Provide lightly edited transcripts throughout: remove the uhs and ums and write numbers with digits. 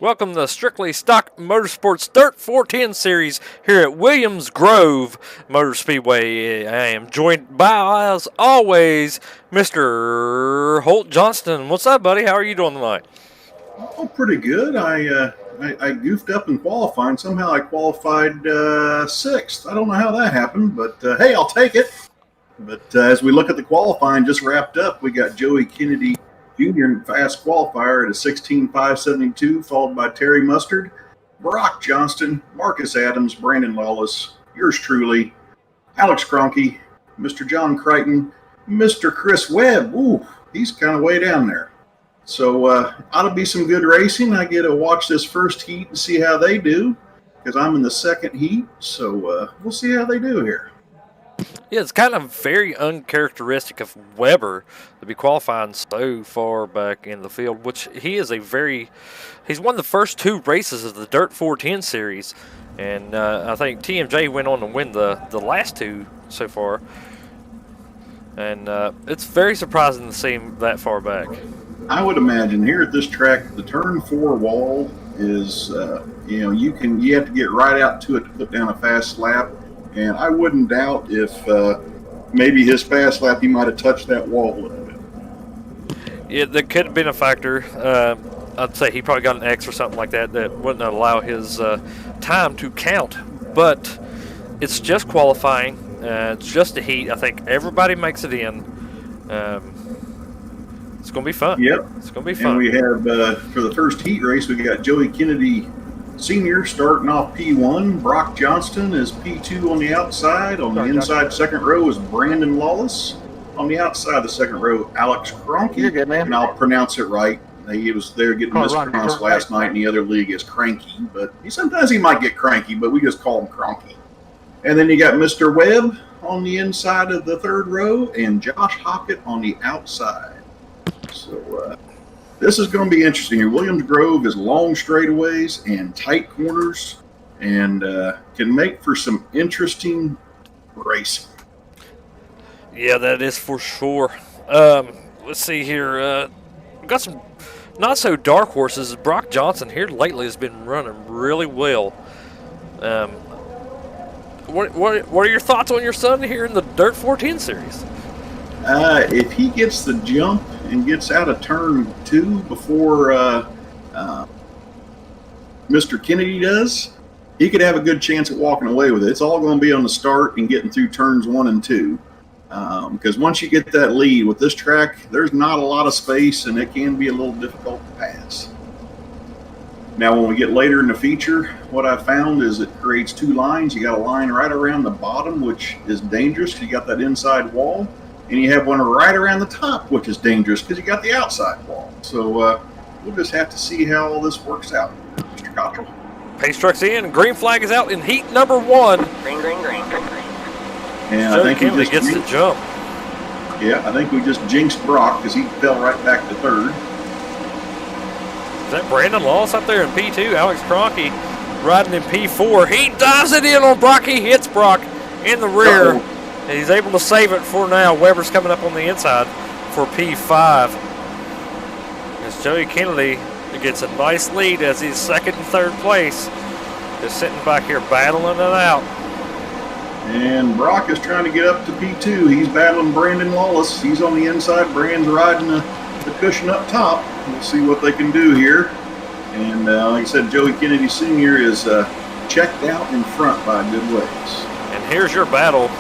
Welcome to Strictly Stock Motorsports Dirt 410 Series here at Williams Grove Motor Speedway. I am joined by, as always, Mr. Holt Johnston. What's up, buddy? How are you doing tonight? Oh, pretty good. I goofed up in qualifying. Somehow I qualified sixth. I don't know how that happened, but hey, I'll take it. But as we look at the qualifying, just wrapped up, we got Joey Kennedy Jr. fast qualifier at a 16.572, followed by Terry Mustard, Brock Johnston, Marcus Adams, Brandon Lawless, yours truly, Alex Cronky, Mr. John Crichton, Mr. Chris Webb. Ooh, he's kind of way down there. So ought to be some good racing. I get to watch this first heat and see how they do because I'm in the second heat. So we'll see how they do here. Yeah, it's kind of very uncharacteristic of Weber to be qualifying so far back in the field, which he's won the first two races of the Dirt 410 series, and I think TMJ went on to win the last two so far, and it's very surprising to see him that far back. I would imagine here at this track, the turn 4 wall is, you have to get right out to it to put down a fast lap. And I wouldn't doubt if maybe his fast lap, he might have touched that wall a little bit. Yeah, that could have been a factor. I'd say he probably got an X or something like that wouldn't allow his time to count. But it's just qualifying. It's just a heat. I think everybody makes it in. It's going to be fun. Yep. It's going to be fun. And we have, for the first heat race, we got Joey Kennedy Senior starting off P1. Brock Johnston is P2 on the outside. On the inside second row is Brandon Lawless. On the outside of the second row, Alex Cronky. You're good, man. And I'll pronounce it right. He was there getting mispronounced last night in the other league as Cranky. But sometimes he might get cranky, but we just call him Cronky. And then you got Mr. Webb on the inside of the third row and Josh Hockett on the outside. So, this is going to be interesting here. Williams Grove is long straightaways and tight corners and can make for some interesting racing. Yeah, that is for sure. Let's see here. We've got some not so dark horses. Brock Johnson here lately has been running really well. What are your thoughts on your son here in the Dirt 410 series? If he gets the jump and gets out of turn 2 before Mr. Kennedy does, he could have a good chance at walking away with it. It's all going to be on the start and getting through turns 1 and 2. Because once you get that lead with this track, there's not a lot of space and it can be a little difficult to pass. Now, when we get later in the feature, what I found is it creates 2 lines. You got a line right around the bottom, which is dangerous because you got that inside wall. And you have one right around the top, which is dangerous because you got the outside wall. So we'll just have to see how all this works out, Mr. Cottrell. Pace truck's in. Green flag is out in heat number 1. Green. And Joe I think Kennedy gets the jump. Yeah, I think we just jinxed Brock because he fell right back to third. Is that Brandon Lawless up there in P2? Alex Cronky riding in P4. He dives it in on Brock. He hits Brock in the rear. And he's able to save it for now. Weber's coming up on the inside for P5. As Joey Kennedy gets a nice lead as he's second and third place. Just sitting back here battling it out. And Brock is trying to get up to P2. He's battling Brandon Lawless. He's on the inside. Brand's riding the cushion up top. We'll see what they can do here. And like I said, Joey Kennedy Sr. is checked out in front by a good ways. And here's your battle.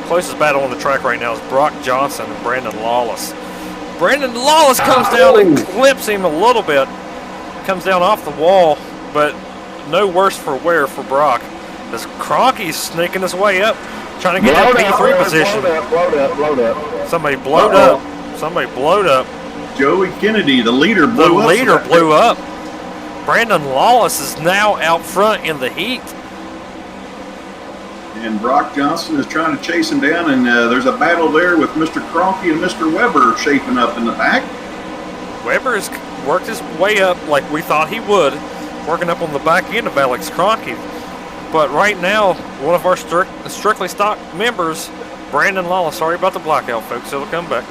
Closest battle on the track right now is Brock Johnson and Brandon Lawless. Brandon Lawless comes down and clips him a little bit. Comes down off the wall, but no worse for wear for Brock. As Cronky's sneaking his way up, trying to get that P3 position. Blowed up. Somebody blowed up. Joey Kennedy, the leader, blew up. Brandon Lawless is now out front in the heat. And Brock Johnson is trying to chase him down, and there's a battle there with Mr. Cronky and Mr. Weber shaping up in the back. Weber has worked his way up like we thought he would, working up on the back end of Alex Cronky. But right now, one of our Strictly Stock members, Brandon Lawless, sorry about the blackout, folks, it'll come back.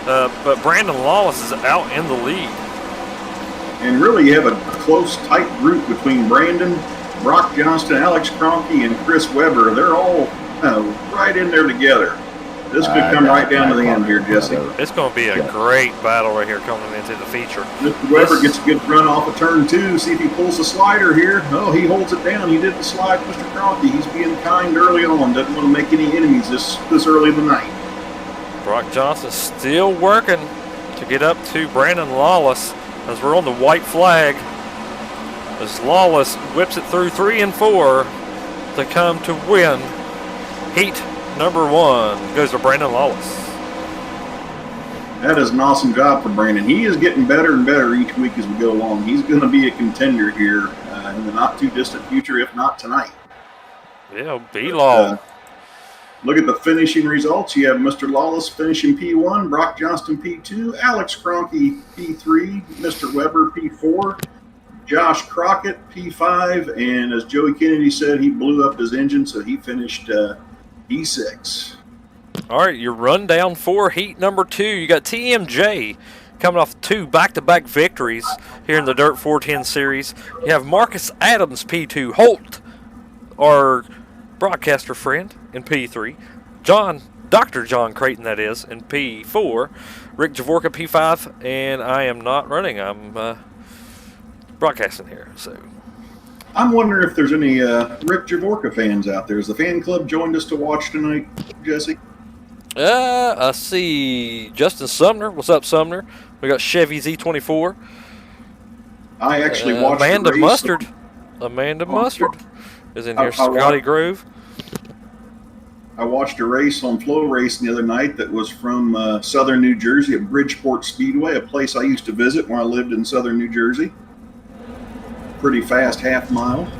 But Brandon Lawless is out in the lead. And really, you have a close, tight group between Brandon, Brock Johnston, Alex Cronky, and Chris Webber. They're all right in there together. This could come right down to the end here, Jesse. It's going to be a great battle right here coming into the feature. Mr. Webber gets a good run off of turn 2. See if he pulls the slider here. Oh, he holds it down. He did the slide, Mr. Cronky. He's being kind early on. Doesn't want to make any enemies this early in the night. Brock Johnson still working to get up to Brandon Lawless as we're on the white flag. As Lawless whips it through 3 and 4 to come to win heat number 1 goes to Brandon Lawless. That is an awesome job for Brandon. He is getting better and better each week as we go along. He's going to be a contender here in the not too distant future, if not tonight. Yeah, B-Law. Look at the finishing results. You have Mr. Lawless finishing P1, Brock Johnston P2, Alex Cronky P3, Mr. Webber P4, Josh Crockett P5, and as Joey Kennedy said, he blew up his engine, so he finished E6. All right, your rundown for heat number 2. You got TMJ coming off 2 back-to-back victories here in the Dirt 410 series. You have Marcus Adams P2, Holt, our broadcaster friend, in P3. Dr. John Creighton, that is, in P4. Rick Javorka P5, and I am not running. I'm broadcasting here, so. I'm wondering if there's any Rick Javorka fans out there. Has the fan club joined us to watch tonight, Jesse? I see Justin Sumner. What's up, Sumner? We got Chevy Z24. I actually watched Amanda the race. Mustard. Amanda Mustard is in here. Scotty Grove. I watched a race on Flow Racing the other night that was from southern New Jersey at Bridgeport Speedway, a place I used to visit when I lived in southern New Jersey. Pretty fast half mile.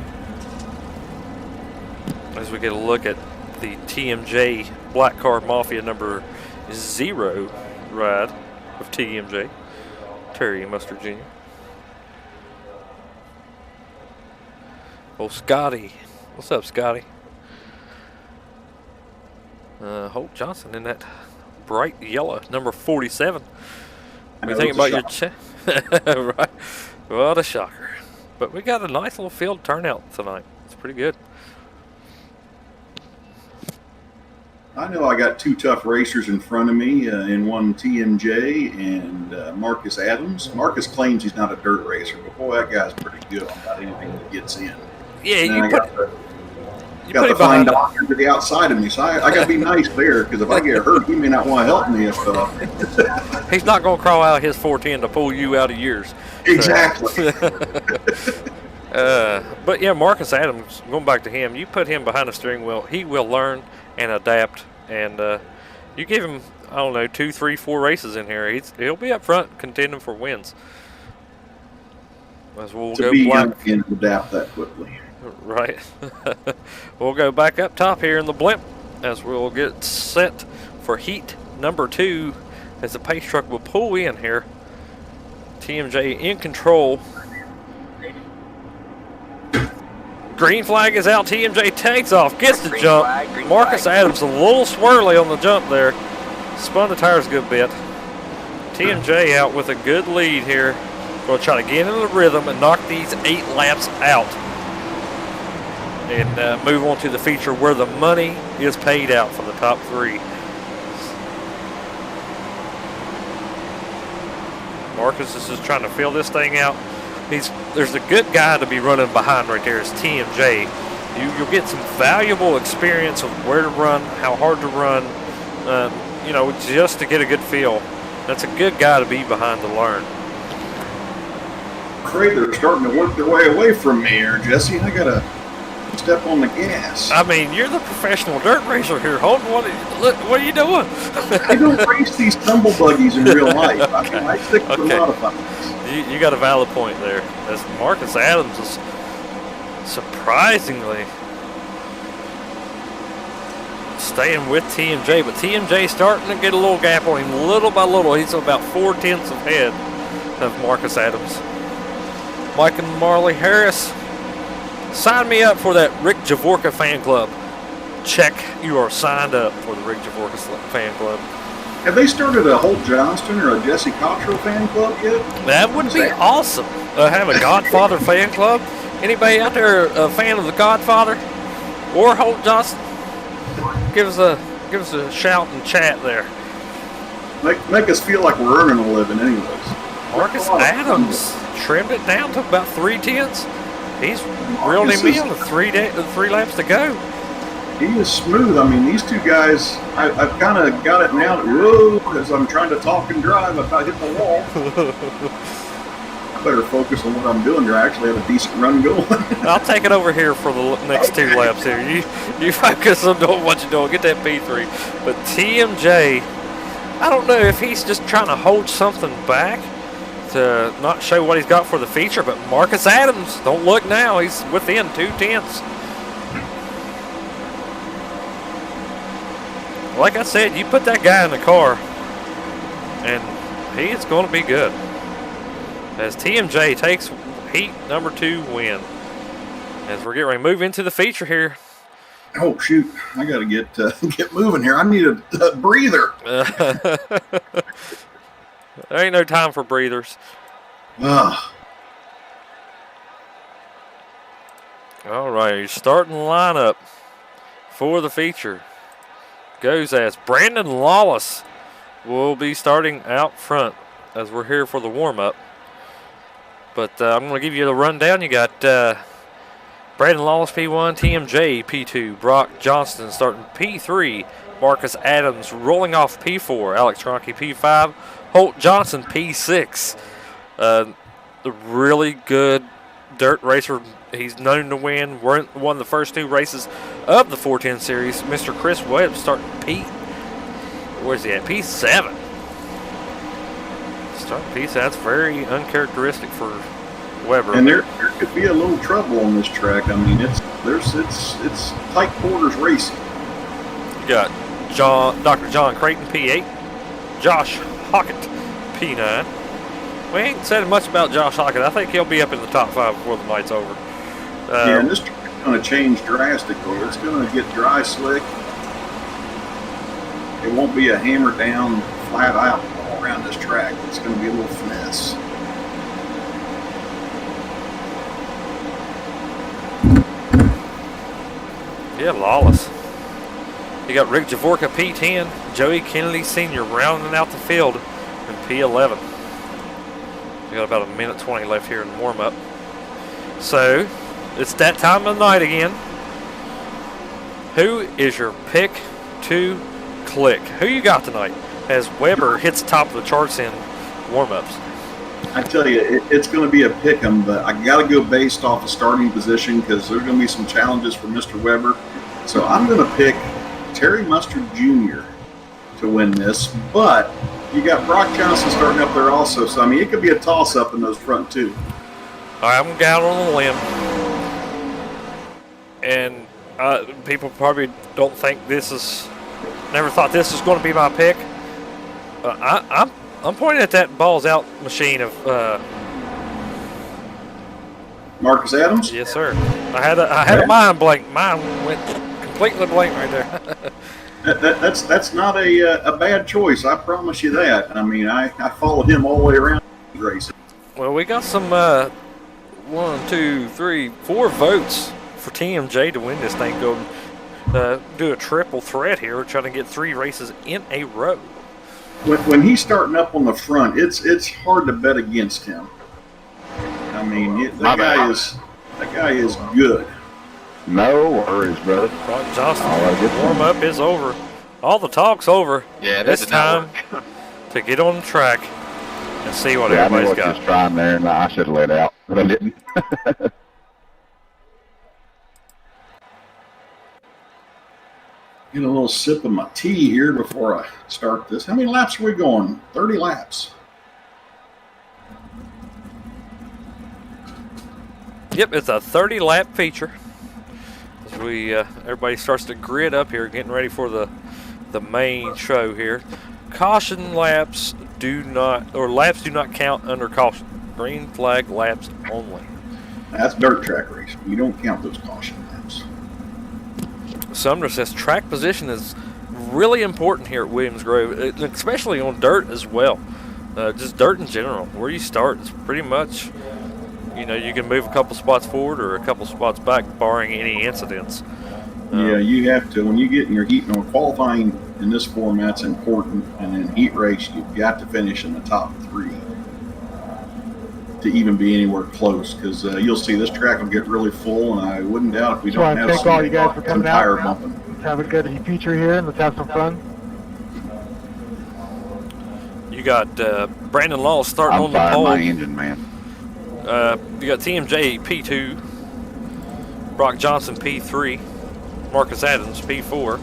As we get a look at the TMJ Black Car Mafia number 0 ride of TMJ, Terry Mustard Jr. Oh, Scotty. What's up, Scotty? Holt Johnson in that bright yellow number 47. What do you think about your right? What a shocker. But we got a nice little field turnout tonight. It's pretty good. I know I got 2 tough racers in front of me, in one TMJ and Marcus Adams. Marcus claims he's not a dirt racer, but boy, that guy's pretty good on about anything that gets in. Yeah, and you got the fine doctor to the outside of me, so I got to be nice there, because if I get hurt, he may not want to help me. He's not going to crawl out of his 410 to pull you out of yours. Exactly. But yeah, Marcus Adams, going back to him, you put him behind the steering wheel, he will learn and adapt. And you give him, I don't know, 2, 3, 4 races in here, he'll be up front contending for wins. As we'll go black and adapt that quickly. Right. We'll go back up top here in the blimp as we'll get set for heat number 2 as the pace truck will pull in here. TMJ in control. Green flag is out. TMJ takes off, gets the jump. Marcus Adams a little swirly on the jump there. Spun the tires a good bit. TMJ out with a good lead here. Going to try to get into the rhythm and knock these 8 laps out. And move on to the feature where the money is paid out for the top 3. Marcus is just trying to fill this thing out. There's a good guy to be running behind right there is TMJ. You'll get some valuable experience of where to run, how hard to run, just to get a good feel. That's a good guy to be behind to learn. Afraid they're starting to work their way away from me here, Jesse. I got to step on the gas. I mean, you're the professional dirt racer here. Hold on, what are you doing? I don't race these tumble buggies in real life. I mean, I stick to the modifieds. You got a valid point there. As Marcus Adams is surprisingly staying with TMJ, but TMJ starting to get a little gap on him little by little. He's about 4/10 ahead of Marcus Adams. Mike and Marley Harris, sign me up for that Rick Javorka fan club. Check, you are signed up for the Rick Javorka fan club. Have they started a Holt Johnston or a Jesse Cottrell fan club yet? That would be awesome. Have a Godfather fan club. Anybody out there a fan of the Godfather or Holt Johnston? Give us a shout and chat there. Make us feel like we're earning a living, anyways. Marcus Adams trimmed it down to about 3/10. He's reeled him in with 3 laps to go. He is smooth. I mean, these two guys, I've kind of got it now. Whoa, as I'm trying to talk and drive, if I hit the wall. I better focus on what I'm doing here. I actually have a decent run going. I'll take it over here for the next 2 laps here. You focus on doing what you're doing. Get that P3. But TMJ, I don't know if he's just trying to hold something back to not show what he's got for the feature, but Marcus Adams, don't look now. He's within 2/10. Like I said, you put that guy in the car, and he is going to be good. As TMJ takes heat number 2 win. As we're getting ready to move into the feature here. Oh shoot! I got to get moving here. I need a breather. There ain't no time for breathers. All right, starting the lineup for the feature goes as Brandon Lawless will be starting out front as we're here for the warm-up. But I'm going to give you the rundown. You got Brandon Lawless P1, TMJ P2, Brock Johnston starting P3, Marcus Adams rolling off P4, Alex Kroenke P5, Holt Johnson P6. The really good dirt racer. He's known to win. Won the first 2 races of the 410 series. Mr. Chris Webb starting where's he at? P7. Starting P7. That's very uncharacteristic for Webber. And there could be a little trouble on this track. I mean, it's tight quarters racing. You got Dr. John Creighton P8, Josh Hockett P9. We ain't said much about Josh Hockett. I think he'll be up in the top 5 before the night's over. Yeah, and this track is going to change drastically. It's going to get dry slick. It won't be a hammer down, flat out all around this track. It's going to be a little finesse. Yeah, Lawless. You got Rick Javorka P10, Joey Kennedy Sr. rounding out the field in P11. We got about 1:20 left here in the warm-up. So, it's that time of the night again. Who is your pick to click? Who you got tonight as Webber hits top of the charts in warm-ups? I tell you, it's going to be a pick 'em, but I got to go based off of starting position because there's going to be some challenges for Mr. Webber. So I'm going to pick Terry Mustard Jr. to win this, but you got Brock Johnson starting up there also. So, I mean, it could be a toss-up in those front 2. All right, I'm going to go out on a limb. And people probably don't think never thought this was going to be my pick. I'm pointing at that balls out machine of Marcus Adams? Yes, sir. I had a mind blank. Mine went completely blank right there. That's not a bad choice. I promise you that. I mean, I followed him all the way around the race. Well, we got some 1, 2, 3, 4 votes for TMJ to win this thing. Go do a triple threat here, trying to get 3 races in a row. When he's starting up on the front, it's hard to bet against him. I mean, that guy is good. No worries, brother. Brock Johnston, warm up is over. All the talk's over. Yeah, it's time to get on the track and see what everybody's got. I was just trying there, and I should have let out, but I didn't. Get a little sip of my tea here before I start this. How many laps are we going? 30 laps. Yep, it's a 30-lap feature. As everybody starts to grid up here, getting ready for the main show here. Caution laps laps do not count under caution. Green flag laps only. That's dirt track race. You don't count those caution laps. Sumner says track position is really important here at Williams Grove, especially on dirt as well. Just dirt in general. Where you start is pretty much, you can move a couple spots forward or a couple spots back, barring any incidents. Yeah, you have to. When you get in your heat, qualifying in this format's important, and in heat race, you've got to finish in the top 3 to even be anywhere close. Because you'll see this track will get really full, and I wouldn't doubt if we don't have thank all you guys for coming tire out. bumping. Let's have a good feature here, and let's have some fun. You got Brandon Law starting I'm on the firing pole. my engine, man. You got TMJ P2, Brock Johnson P3, Marcus Adams P4,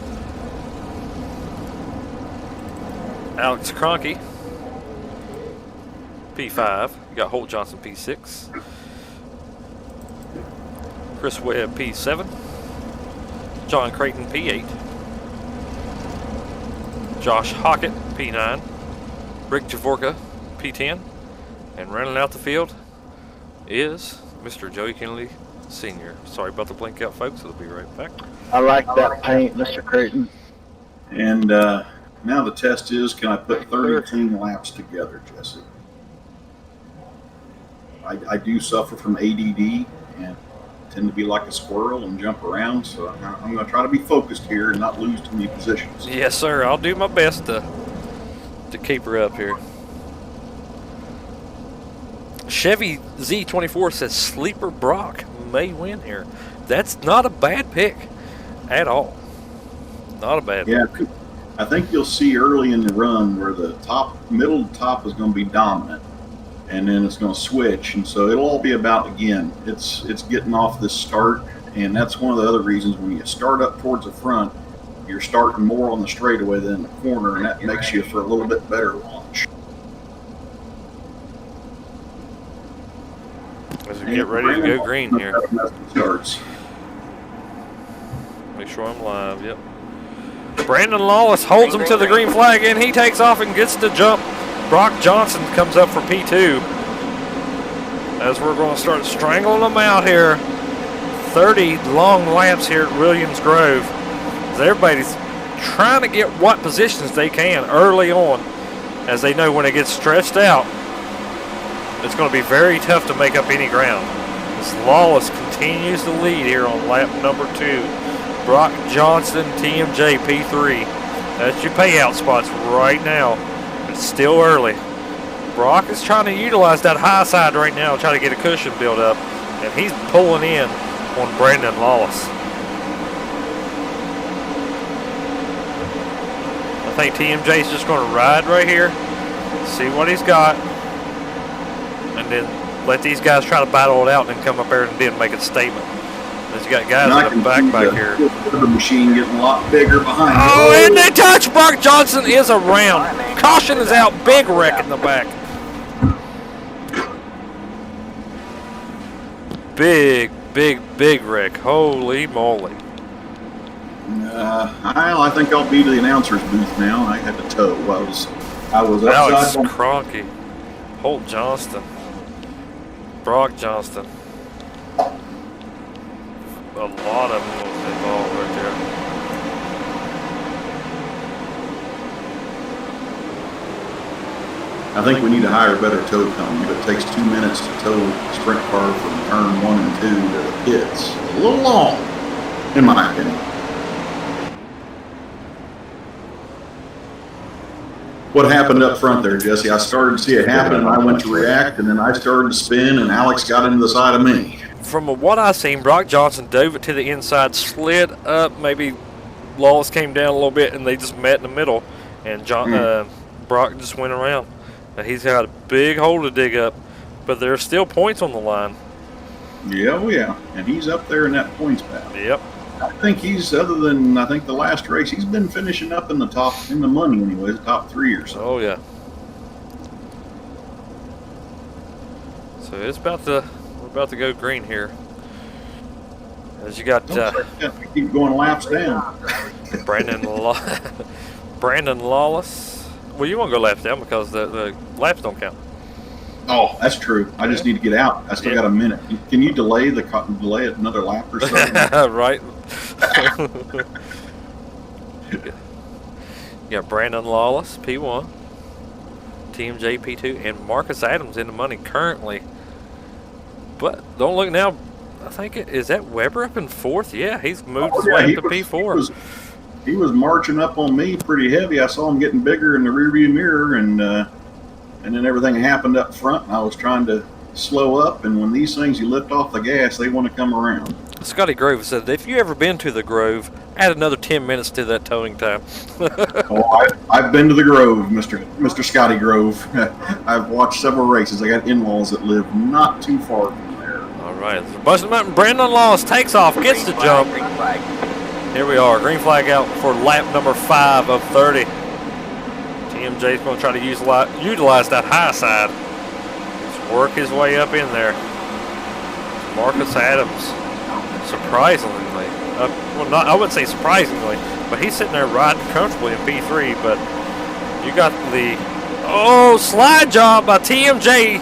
Alex Cronky P5. You got Holt Johnson P6, Chris Webb P7, John Creighton P8, Josh Hockett P9, Rick Javorka P10, and running out the field is Mr. Joey Kennedy Sr. Sorry about the blink out, folks. It'll be right back. I like that paint, Mr. Creighton. And now the test is, can I put 30 clean laps together, Jesse? I do suffer from ADD and tend to be like a squirrel and jump around, so I'm going to try to be focused here and not lose too many positions. Yes, sir. I'll do my best to keep her up here. Chevy Z24 says Sleeper Brock may win here. That's not a bad pick at all. Not a bad pick. Yeah, I think you'll see early in the run where the middle to top is going to be dominant, and then it's going to switch, and so it'll all be about, again, it's getting off this start, and that's one of the other reasons when you start up towards the front, you're starting more on the straightaway than the corner, and that makes you for a little bit better launch. As we get ready to go green here. Starts. Make sure I'm live, yep. Brandon Lawless holds him to the green flag, and he takes off and gets the jump. Brock Johnson comes up for P2. As we're going to start strangling them out here. 30 long laps here at Williams Grove. As everybody's trying to get what positions they can early on, as they know when it gets stretched out, it's going to be very tough to make up any ground. As Lawless continues to lead here on lap number 2. Brock Johnson, TMJ P3. That's your payout spots right now. It's still early. Brock is trying to utilize that high side right now, trying to get a cushion built up, and he's pulling in on Brandon Lawless. I think TMJ's just going to ride right here, see what he's got, and then let these guys try to battle it out and then come up there and then make a statement. You got guys in the back here. The machine getting a lot bigger behind. Oh, and they touch. Brock Johnson is around. Caution is out. Big wreck in the back. Big wreck. Holy moly. I think I'll be to the announcer's booth now. I had to tow. I was Alex upside. Cronky. Holt Johnston. Brock Johnston. A lot of them was involved right there. I think we need to hire a better tow company, but it takes 2 minutes to tow a sprint car from turn 1 and 2 to the pits. A little long, in my opinion. What happened up front there, Jesse? I started to see it happen, and I went to react, and then I started to spin, and Alex got into the side of me. From what I seen, Brock Johnson dove it to the inside, slid up. Maybe Lawless came down a little bit, and they just met in the middle. And Brock just went around. Now he's got a big hole to dig up, but there's still points on the line. Yeah, and he's up there in that points battle. Yep. I think other than the last race, he's been finishing up in the money anyway, the top 3 or so. Oh yeah. So it's about to go green here. As you got keep going laps down. Brandon Lawless. Well, you won't go laps down because the laps don't count. Oh, that's true. I just need to get out. I still got a minute. Can you delay it another lap or something? Right. You got Brandon Lawless, P1. TMJ, P2. And Marcus Adams in the money currently. But don't look now. I think is that Weber up in 4th? Yeah, he's moved his way up to P4. He was marching up on me pretty heavy. I saw him getting bigger in the rearview mirror, and then everything happened up front, and I was trying to slow up. And when these things, you lift off the gas, they want to come around. Scotty Grove said, if you ever been to the Grove, add another 10 minutes to that towing time. I've been to the Grove, Mr. Scotty Grove. I've watched several races. I got in-laws that live not too far from there. All right, the Busted Mountain Brandon Lawless takes off, gets the jump. Here we are, green flag out for lap number 5 of 30. TMJ's going to try to utilize that high side. Just work his way up in there. Marcus Adams, surprisingly, well, not, I wouldn't say surprisingly, but he's sitting there riding comfortably in P3. But you got the slide job by TMJ.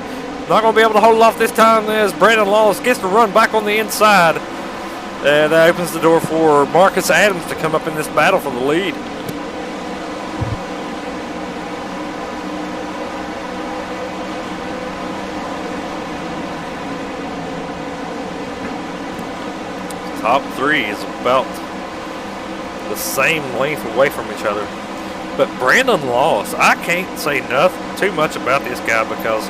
Not going to be able to hold it off this time as Brandon Lawless gets to run back on the inside. And that opens the door for Marcus Adams to come up in this battle for the lead. Top 3 is about the same length away from each other. But Brandon Lawless, I can't say too much about this guy because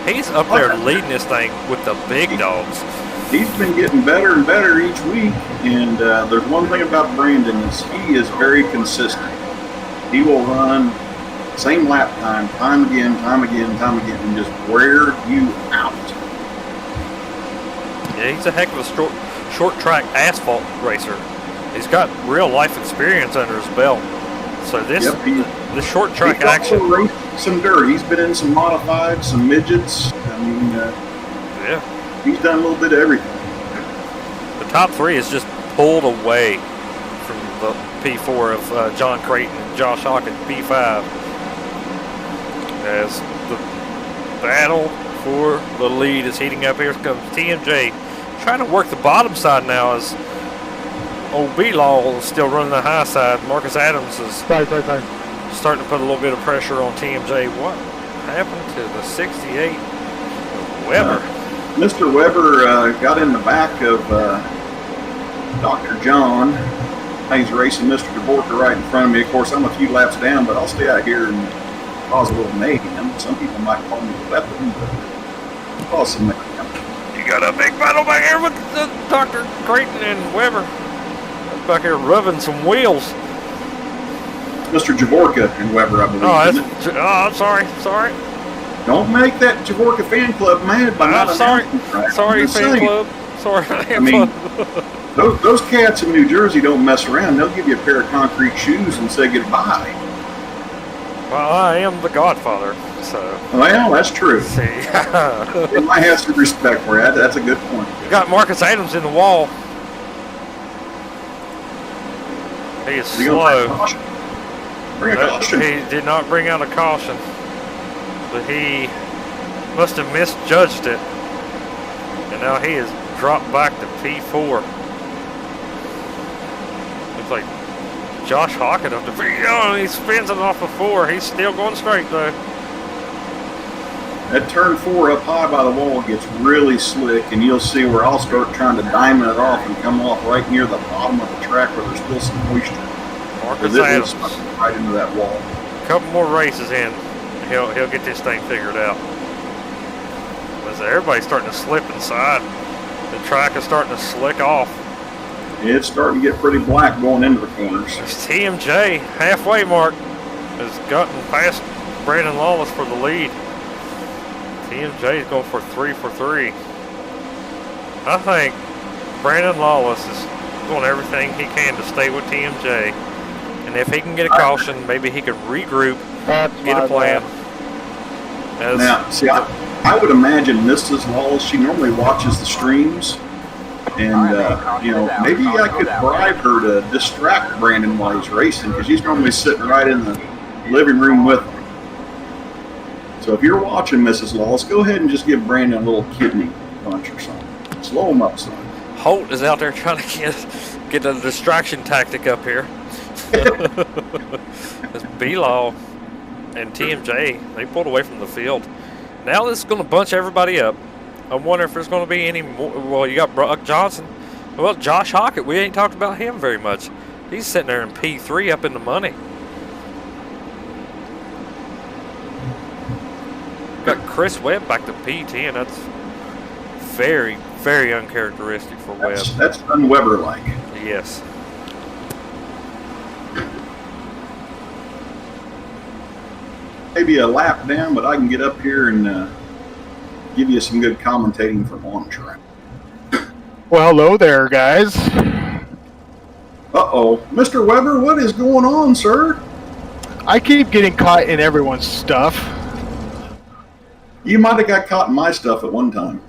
he's up there leading this thing with the big dogs. He's been getting better and better each week, and there's one thing about Brandon is he is very consistent. He will run same lap time again, and just wear you out. Yeah, he's a heck of a short track asphalt racer. He's got real life experience under his belt. So this short track action. He's also raced some dirt. He's been in some modified, some midgets. I mean, yeah. He's done a little bit of everything. The top 3 is just pulled away from the P4 of John Creighton and Josh Hawkins, P5. As the battle for the lead is heating up. Here comes TMJ trying to work the bottom side now as old B-Law is still running the high side. Marcus Adams is starting to put a little bit of pressure on TMJ. What happened to the 68 Weber? Mr. Weber got in the back of Dr. John. He's racing Mr. DeBorka right in front of me. Of course, I'm a few laps down, but I'll stay out here and cause a little mayhem. Some people might call me a weapon, but cause some mayhem. You got a big battle back here with Dr. Creighton and Weber. Back here rubbing some wheels. Mr. Javorka and Weber, I believe. I'm sorry. Don't make that Javorka fan club mad by not announcing. Sorry, fan club. Sorry, fan club. Those cats in New Jersey don't mess around. They'll give you a pair of concrete shoes and say goodbye. Well, I am the Godfather, so. Well, that's true. See. I might have some respect for you. That's a good point. You got Marcus Adams in the wall. He is slow. Bring a caution. He did not bring out a caution, but he must have misjudged it, and now he has dropped back to P4. Looks like Josh Hawkins up to P4. He spins it off of 4. He's still going straight though. That turn 4 up high by the wall gets really slick, and you'll see where I'll start trying to diamond it off and come off right near the bottom of the track where there's still some moisture. Marcus Adams right into that wall. A couple more races in, he'll get this thing figured out. As everybody's starting to slip inside, the track is starting to slick off. It's starting to get pretty black going into the corners. It's TMJ halfway mark has gotten past Brandon Lawless for the lead. TMJ is going for 3 for 3. I think Brandon Lawless is doing everything he can to stay with TMJ. And if he can get a caution, maybe he could regroup, get a plan. Now, see, I would imagine Mrs. Lawless, she normally watches the streams. And, maybe I could bribe her to distract Brandon while he's racing, because she's normally sitting right in the living room with him. So if you're watching Mrs. Lawless, go ahead and just give Brandon a little kidney punch or something. Slow him up some. Holt is out there trying to get a distraction tactic up here. It's B-Law and TMJ. They pulled away from the field. Now this is going to bunch everybody up. I wonder if there's going to be any more. Well, you got Brock Johnson. Well, Josh Hockett, we ain't talked about him very much. He's sitting there in P3 up in the money. Got Chris Webb back to P10. That's very, very uncharacteristic for Webb. That's un-Weber-like. Yes. Maybe a lap down, but I can get up here and give you some good commentating from on track. Well, hello there, guys. Uh-oh. Mr. Weber, what is going on, sir? I keep getting caught in everyone's stuff. You might have got caught in my stuff at one time.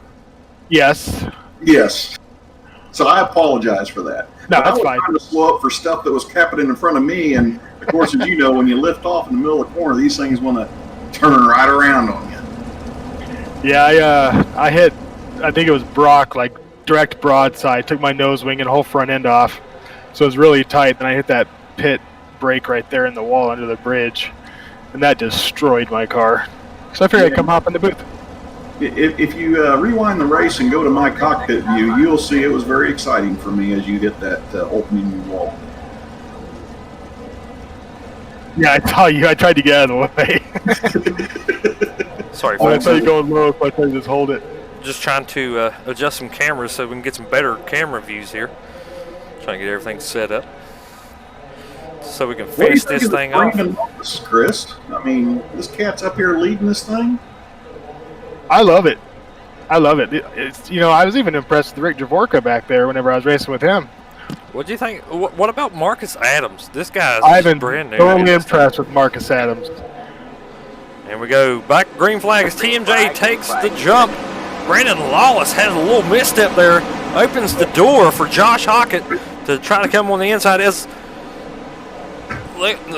Yes. Yes. So I apologize for that. No, But that's I was fine. trying to slow up for stuff that was happening in front of me, and of course, as you know, when you lift off in the middle of the corner, these things want to turn right around on you. Yeah, I hit, I think it was Brock, like direct broadside, took my nose wing and whole front end off. So it was really tight. Then I hit that pit brake right there in the wall under the bridge, and that destroyed my car. So I figured I'd come hop in the booth. If you rewind the race and go to my cockpit view, you'll see it was very exciting for me as you hit that opening wall. Yeah, I saw you. I tried to get out of the way. Sorry, I folks. saw you going low, so I tried to just hold it. Just trying to adjust some cameras so we can get some better camera views here. Trying to get everything set up so we can What do you finish think this of the thing off. Brandon Lawless, Chris? I mean, this cat's up here leading this thing. I love it. I love it. It's, you know, I was even impressed with Rick Javorka back there whenever I was racing with him. What do you think? What about Marcus Adams? This guy's I've been brand new. totally impressed with Marcus Adams. And we go back. Green flag as TMJ takes the jump. Brandon Lawless has a little misstep there. Opens the door for Josh Hockett to try to come on the inside. As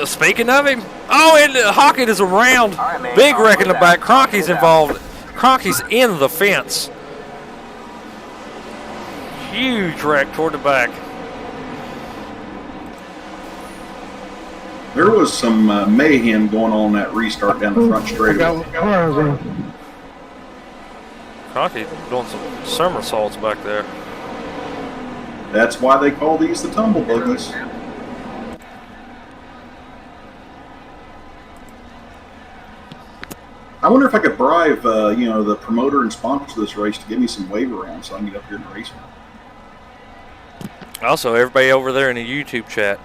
speaking of him, and Hockett is around. Big wreck in the back. Cronky's involved. Cronky's in the fence. Huge wreck toward the back. There was some mayhem going on that restart down the front straightaway. Cronky doing some somersaults back there. That's why they call these the tumble buggies. I wonder if I could bribe, the promoter and sponsor of this race to give me some wave around so I can get up here and race. Also, everybody over there in the YouTube chat,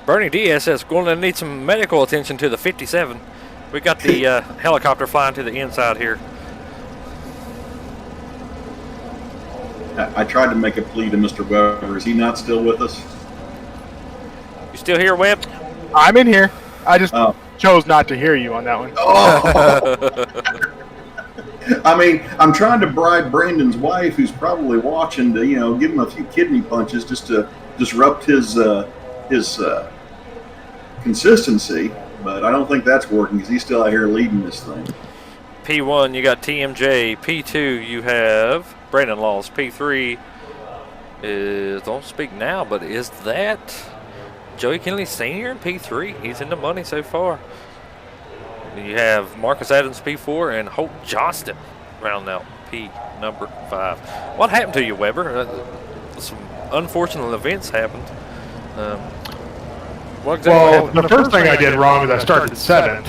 Bernie Diaz says, going to need some medical attention to the 57. We got the helicopter flying to the inside here. I tried to make a plea to Mr. Weber. Is he not still with us? You still here, Webb? I'm in here. I just chose not to hear you on that one. Oh. I mean, I'm trying to bribe Brandon's wife, who's probably watching, to give him a few kidney punches just to disrupt his consistency. But I don't think that's working because he's still out here leading this thing. P1, you got TMJ. P2, you have Brandon Laws. P3 is, don't speak now, but is that Joey Kennedy Sr. in P3? He's in the money so far. You have Marcus Adams P4 and Hope Johnston rounding out P number 5. What happened to you, Weber? Some unfortunate events happened. What exactly happened? The first thing I did wrong is I started 7th.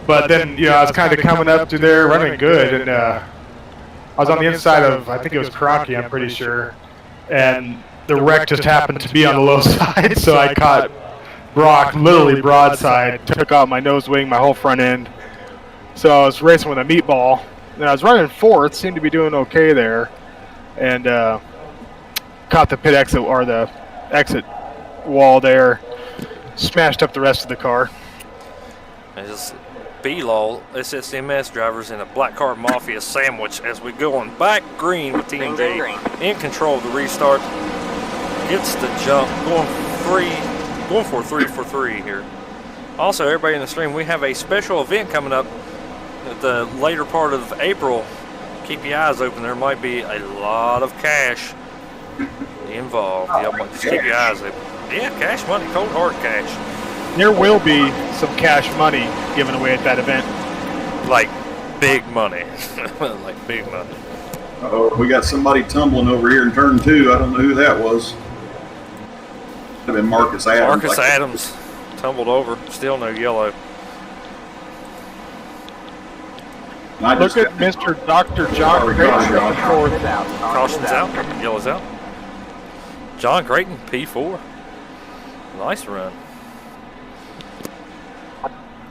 But then, I was kind of coming up to there running good, and I was on the inside of, I think it was Crocky, I'm pretty sure, and the wreck just happened to be on the low side, so I caught Brock literally broadside, Took out my nose wing, my whole front end. So I was racing with a meatball, and I was running 4th, seemed to be doing okay there, and caught the pit exit or the exit wall there, smashed up the rest of the car. As B-Law SSMS drivers in a Black Car Mafia sandwich as we go on back green with TMJ in control of the restart. Gets the jump, going for 3 for 3 here. Also, everybody in the stream, we have a special event coming up at the later part of April. Keep your eyes open. There might be a lot of cash involved. Yep, just keep your eyes open. Yeah, cash money, cold hard cash. There will be some cash money given away at that event. Like big money. Like big money. Oh, we got somebody tumbling over here in turn 2. I don't know who that was. Could have been Marcus Adams. Marcus Adams tumbled over. Still no yellow. Look at Mr. Dr. John Creighton fourth. Caution's out. Yellow's out. John Creighton, P4. Nice run.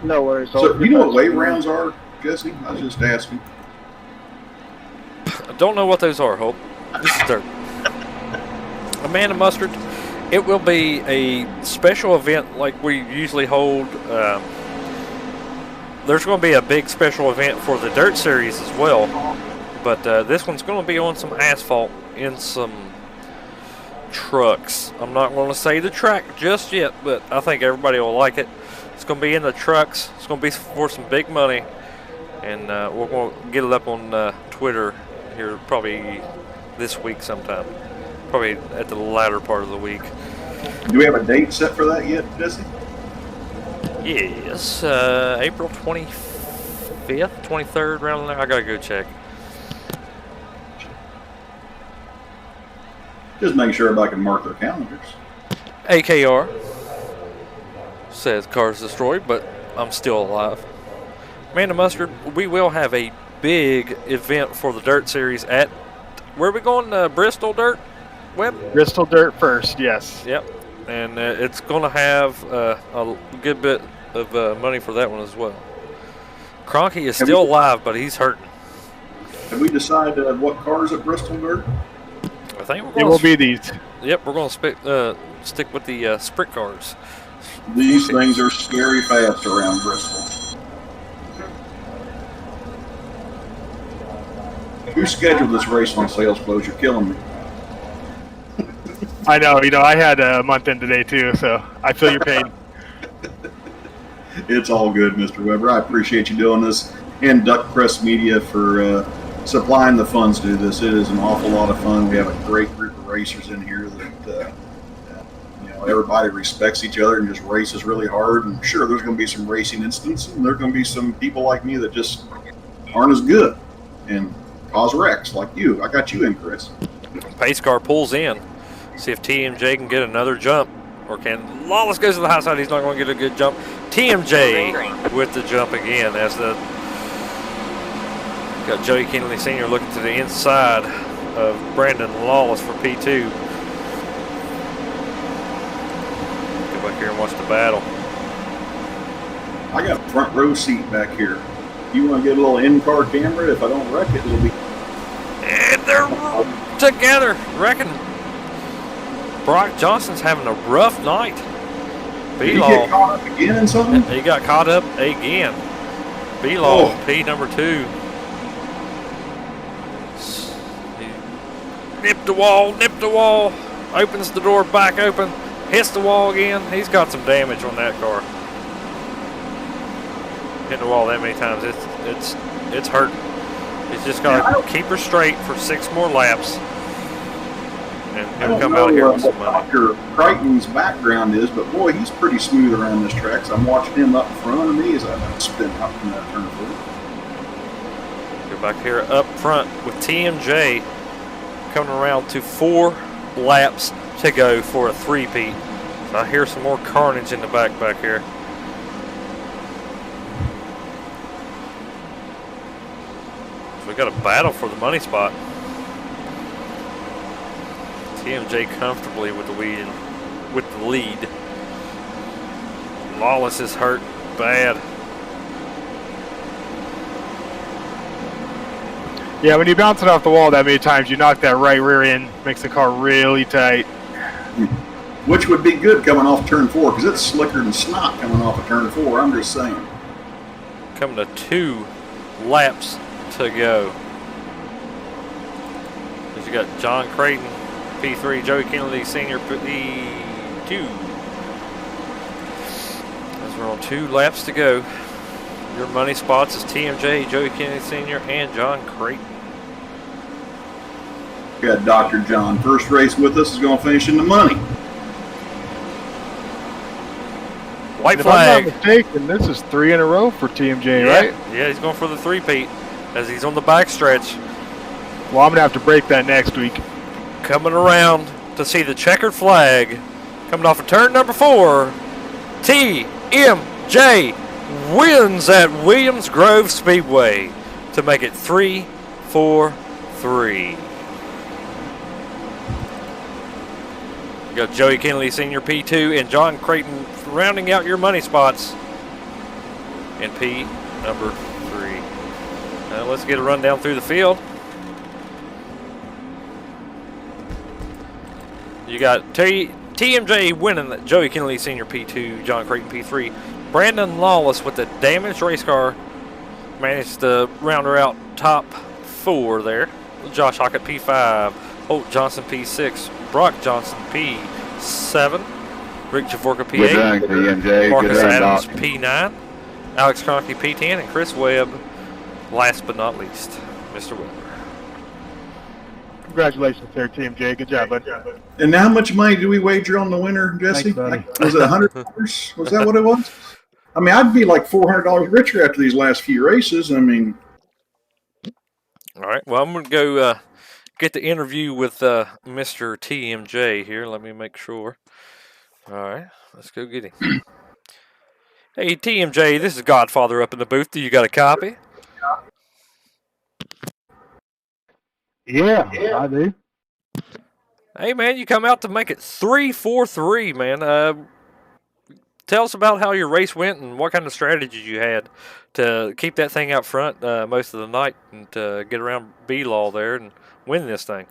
No worries. So, you know what weight rounds are, Jesse? I was just asking. I don't know what those are, Hope. This is dirt. Amanda Mustard, it will be a special event like we usually hold. There's going to be a big special event for the Dirt Series as well. But this one's going to be on some asphalt in some trucks. I'm not going to say the track just yet, but I think everybody will like it. It's going to be in the trucks. It's going to be for some big money. And we're going to get it up on Twitter here probably this week sometime. Probably at the latter part of the week. Do we have a date set for that yet, Jesse? Yes, April 25th, 23rd, around there. I got to go check. Just make sure everybody can mark their calendars. AKR says cars destroyed, but I'm still alive. Amanda Mustard, we will have a big event for the Dirt Series at, where are we going? Bristol Dirt? Webb? Bristol Dirt first, yes. Yep. And it's going to have a good bit of money for that one as well. Cronky is still alive, but he's hurting. Have we decided what cars at Bristol Dirt? I think we're It going will be these. Yep, we're going to stick with the sprint cars. These things are scary fast around Bristol. Who scheduled this race on sales close? You're killing me. I know, I had a month in today too, so I feel your pain. It's all good, Mr. Weber. I appreciate you doing this, and Duck Press Media for supplying the funds to do this. It is an awful lot of fun. We have a great group of racers in here that everybody respects each other and just races really hard. And sure, there's going to be some racing incidents, and there's going to be some people like me that just aren't as good and cause wrecks like you. I got you in, Chris. Pace car pulls in. See if TMJ can get another jump, or can Lawless goes to the high side. He's not going to get a good jump. TMJ with the jump again as the got Joey Kennedy Sr. looking to the inside of Brandon Lawless for P2. Go back here and watch the battle. I got a front row seat back here. You want to get a little in-car camera? If I don't wreck it, it'll be. And they're together, wrecking. Brock Johnson's having a rough night. Did he get caught up again in something? He got caught up again. B-Law, P number 2. He nipped the wall, opens the door back open, hits the wall again. He's got some damage on that car. Hitting the wall that many times, it's hurting. He's just got to keep her straight for 6 more laps. And he'll come out here with some money. Dr. Crichton's background is, but boy, he's pretty smooth around this track. So I'm watching him up in front of me as I spin out from that turn 4. Go back here up front with TMJ coming around to 4 laps to go for a 3-peat. So I hear some more carnage in the back here. So we got a battle for the money spot. TMJ comfortably with the lead. Lawless is hurt bad. Yeah, when you bounce it off the wall that many times, you knock that right rear in, makes the car really tight. Which would be good coming off turn 4, because it's slicker than snot coming off of turn 4. I'm just saying. Coming to 2 laps to go. You got John Creighton, P3, Joey Kennedy Sr., P2. As we're on 2 laps to go. Your money spots is TMJ, Joey Kennedy Sr., and John Creighton. We got Dr. John. First race with us is going to finish in the money. White If I'm flag. not mistaken, this is 3 in a row for TMJ, right? Yeah, he's going for the three-peat as he's on the back stretch. Well, I'm going to have to break that next week. Coming around to see the checkered flag. Coming off of turn number 4. TMJ wins at Williams Grove Speedway to make it 3-4-3. You got Joey Kennedy Sr. P2 and John Creighton rounding out your money spots in P number 3. Now let's get a rundown through the field. You got TMJ winning, Joey Kennedy Sr. P2, John Creighton P3. Brandon Lawless with the damaged race car managed to round her out top 4 there. Josh Hockett P5, Holt Johnson P6, Brock Johnson P7, Rick Javorka P8, Good done, TMJ. Marcus Good done, Adams Doc. P9, Alex Kroenke P10, and Chris Webb, last but not least, Mr. Weber. Congratulations there, TMJ. Good job, bud. And how much money do we wager on the winner, Jesse? Thanks, buddy. Was it $100? Was that what it was? I mean, I'd be like $400 richer after these last few races. I mean, All right, well, I'm going to go get the interview with Mr. TMJ here. Let me make sure. All right, let's go get him. Hey, TMJ, this is Godfather up in the booth. Do you got a copy? Yeah, I do. Hey, man, you come out to make it 3-4-3, man. Tell us about how your race went and what kind of strategies you had to keep that thing out front most of the night and to get around B-Law there and win this thing.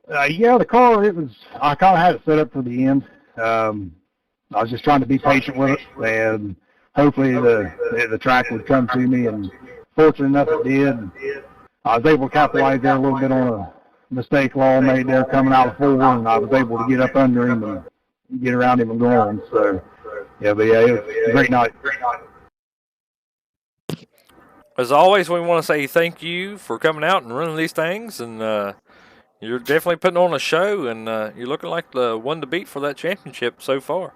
Yeah, the car, I kind of had it set up for the end. I was just trying to be patient with it, and hopefully the track would come to me, and fortunate enough it did. I was able to capitalize there a little bit on a mistake Law made there coming out of 4, and I was able to get up under him and get around him and go on. So, it was a great night. As always, we want to say thank you for coming out and running these things, and you're definitely putting on a show, and you're looking like the one to beat for that championship so far.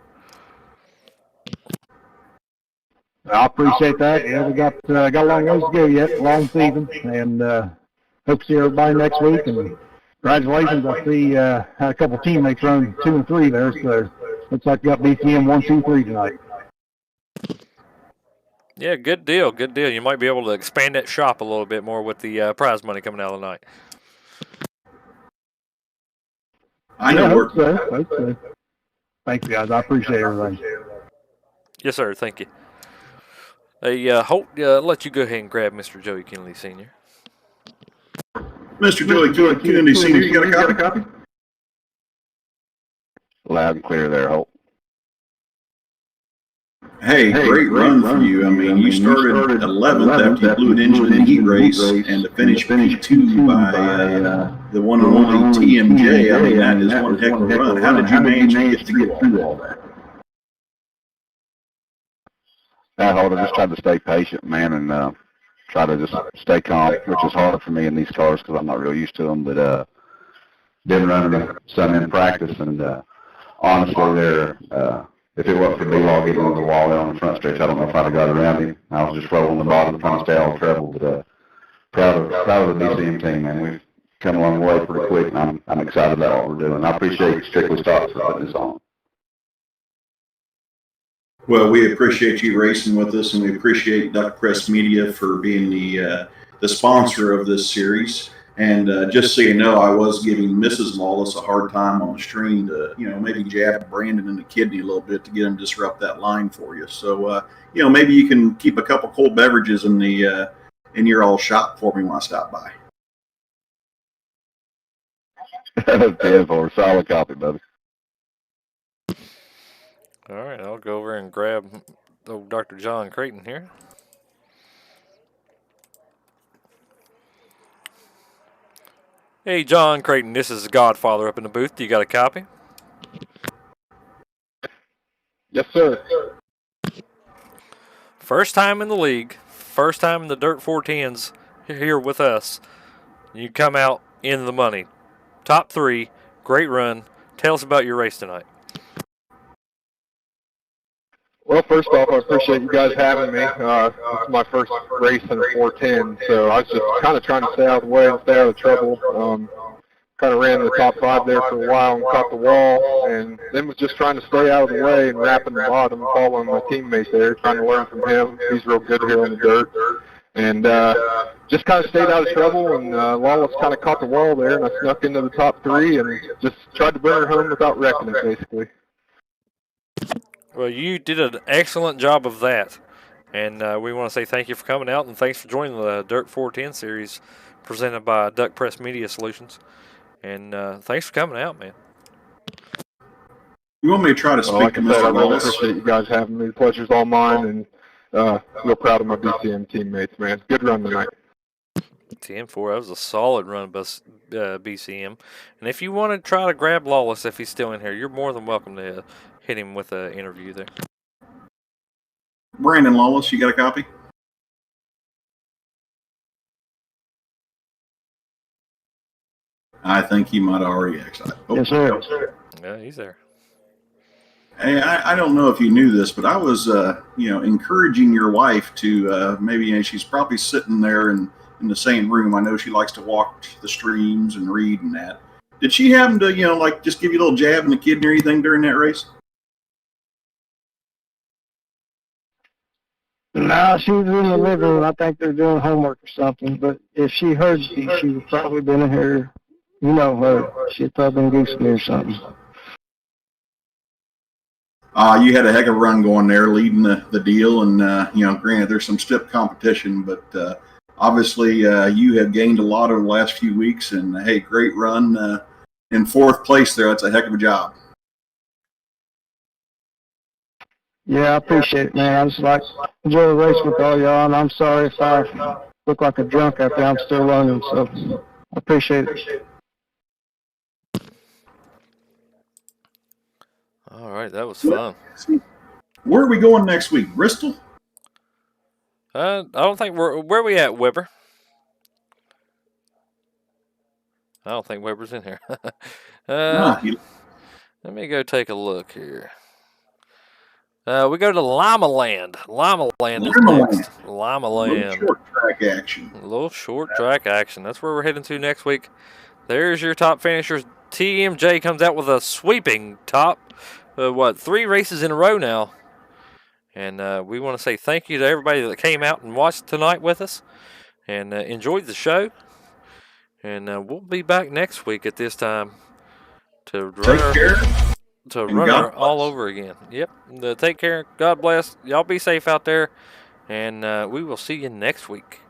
I appreciate that. Yeah, we got a long ways to go yet, long season, and hope to see everybody next week. And congratulations! I see had a couple teammates run 2 and 3 there, so looks like you got BCM 1, 2, 3 tonight. Yeah, good deal, good deal. You might be able to expand that shop a little bit more with the prize money coming out of the night. I know. Hope so. Thanks, guys. I appreciate everything. Yes, sir. Thank you. Hey, Holt, let you go ahead and grab Mr. Joey Kennedy Sr. Mr. Joey Kennedy Sr., you got a copy? Loud and clear there, Holt. Hey, great run for you. I mean, you started 11th after you blew an engine in the heat race, and to finish P2 by the one and only TMJ. I mean, that is one heck of a run. How did you manage to get through all that? I just tried to stay patient, man, and try to just stay calm, which is hard for me in these cars because I'm not real used to them. But been running some in practice, and honestly, if it wasn't for B-Law getting on the wall there on the front stretch, I don't know if I'd have got around him. I was just rolling the bottom, trying to stay all in trouble. But proud of the BCM team, man. We've come a long way pretty quick, and I'm excited about what we're doing. I appreciate Strictly Stock for putting this on. Well, we appreciate you racing with us, and we appreciate Duck Press Media for being the sponsor of this series. And just so you know, I was giving Mrs. Lawless a hard time on the stream to, maybe jab Brandon in the kidney a little bit to get him to disrupt that line for you. So, maybe you can keep a couple cold beverages in your all shop for me when I stop by. 10 for solid copy, buddy. All right, I'll go over and grab old Dr. John Creighton here. Hey, John Creighton, this is Godfather up in the booth. Do you got a copy? Yes, sir. First time in the league, first time in the Dirt 410s here with us. You come out in the money. Top 3, great run. Tell us about your race tonight. Well, first off, I appreciate you guys having me. This is my first race in a 410, so I was just kind of trying to stay out of the way and stay out of trouble. Kind of ran in the top 5 there for a while and caught the wall, and then was just trying to stay out of the way and wrapping the bottom, following my teammate there, trying to learn from him. He's real good here on the dirt. And just kind of stayed out of trouble, and Lawless kind of caught the wall there, and I snuck into the top 3 and just tried to bring her home without wrecking it, basically. Well, you did an excellent job of that. And we want to say thank you for coming out, and thanks for joining the Dirt 410 series presented by Duck Press Media Solutions. And thanks for coming out, man. You want me to try to speak like to I said, I Mr. really Lewis? appreciate you guys having me. The pleasure's all mine, and real proud of my BCM teammates, man. Good run tonight. 10-4, that was a solid run by BCM. And if you want to try to grab Lawless if he's still in here, you're more than welcome to hit him with an interview there. Brandon Lawless, you got a copy? I think he might have already exited. Oh. Yes, sir. Yeah, he's there. Hey, I don't know if you knew this, but I was, encouraging your wife to maybe, she's probably sitting there in the same room. I know she likes to watch the streams and read and that. Did she happen to, just give you a little jab in the kidney or anything during that race? No, she was in the living room. I think they're doing homework or something. But if she heard you, she would probably been in here. You know her. She'd probably been goosing me or something. You had a heck of a run going there, leading the deal. And, granted, there's some stiff competition, but obviously you have gained a lot over the last few weeks. And, hey, great run in 4th place there. That's a heck of a job. Yeah, I appreciate it, man. I just enjoy the race with all y'all, and I'm sorry if I look like a drunk out there. I'm still learning, so I appreciate it. All right, that was fun. Where are we going next week? Bristol? I don't think where are we at, Weber? I don't think Weber's in here. Let me go take a look here. We go to Lima Land. Lima Land is next. Lima Land. Short track action. A little short track action. That's where we're heading to next week. There's your top finishers. TMJ comes out with a sweeping top. 3 races in a row now. And we want to say thank you to everybody that came out and watched tonight with us and enjoyed the show. And we'll be back next week at this time to run her all over again. Yep. Take care. God bless. Y'all be safe out there. And we will see you next week.